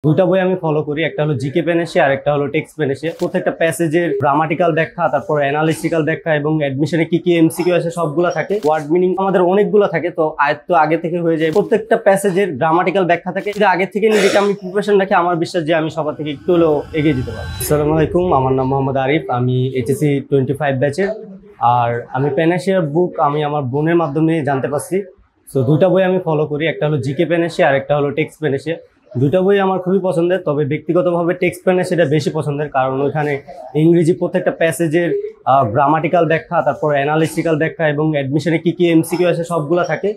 দুইটা বই আমি ফলো করি, একটা হলো জিকে পেনেসে আর একটা হলো টেক্সট পেনেসে। প্রত্যেকটা প্যাসেজের গ্রামাটিক্যাল ব্যাখ্যা, তারপর অ্যানালিটিক্যাল ব্যাখ্যা এবং অ্যাডমিশনে কি কি এমসিকিউ আছে সবগুলো থাকে। ওয়ার্ড মিনিং আমাদের অনেকগুলো থাকে, তো আয়ত্ত আগে থেকে হয়ে যায়। প্রত্যেকটা প্যাসেজের গ্রামাটিক্যাল ব্যাখ্যা থাকে। যদি আগে থেকে নিজেকে আমি প্রিপারেশন রাখি, আমার বিশ্বাস যে আমি সবার থেকে একটু হলেও এগিয়ে যেতে পারবো। আসসালামু আলাইকুম, আমার নাম মোহাম্মদ আরিফ, আমি এইচএসসি 25 ব্যাচের। আর আমি পেনেসিয়ার বুক আমি আমার বোনের মাধ্যমে জানতে পারছি। সো দুইটা বই আমি ফলো করি, একটা হলো জিকে পেনেসে আর একটা হলো টেক্সট পেনেসে। দুইটা বই আমার খুবই পছন্দের, তবে ব্যক্তিগতভাবে টেক্সট পেনেসে এটা বেশি পছন্দের, কারণ ওইখানে ইংরেজি প্রত্যেকটা প্যাসেজের গ্রামাটিক্যাল ব্যাখ্যা, তারপর অ্যানালিটিক্যাল ব্যাখ্যা এবং অ্যাডমিশনে কি কি এমসিকিউ আছে সবগুলো থাকে,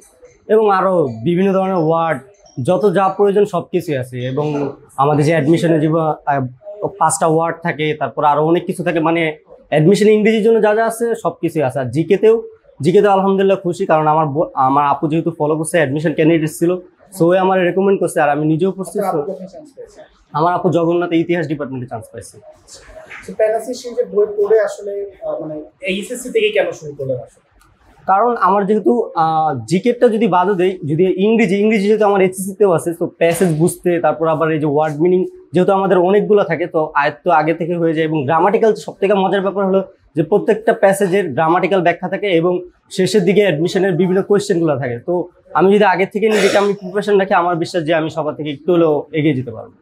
এবং আরও বিভিন্ন ধরনের ওয়ার্ড যত যা প্রয়োজন সব কিছুই আছে। এবং আমাদের যে অ্যাডমিশনে যে 5টা ওয়ার্ড থাকে, তারপর আরও অনেক কিছু থাকে, মানে অ্যাডমিশন ইংরেজির জন্য যা যা আছে সব কিছুই আছে। আর জিকেতেও আলহামদুলিল্লাহ খুশি, কারণ আমার আপু যেহেতু ফলো করছে, অ্যাডমিশন ক্যান্ডিডেট ছিল, সো আমার রেকমেন্ড করছে আর আমি নিজেও পড়ছি। আমার আপু জগন্নাথ ইতিহাস ডিপার্টমেন্টে চান্স পাইছে। কারণ আমার যেহেতু জিকেটটা যদি বাদও দেয়, যদি ইংরেজি যেহেতু আমার এইচএসসিতেও আছে, তো প্যাসেজ বুঝতে, তারপর আবার এই যে ওয়ার্ড মিনিং যেহেতু আমাদের অনেকগুলো থাকে, তো আয়ত্ত আগে থেকে হয়ে যায়। এবং গ্রামাটিক্যাল সব থেকে মজার ব্যাপার হলো যে প্রত্যেকটা প্যাসেজের গ্রামাটিক্যাল ব্যাখ্যা থাকে এবং শেষের দিকে অ্যাডমিশনের বিভিন্ন কোয়েশ্চেনগুলো থাকে। তো আমি যদি আগে থেকে নিজেকে আমি প্রিপারেশন রাখি, আমার বিশ্বাস যে আমি সবার থেকে একটু হলেও এগিয়ে যেতে পারবো।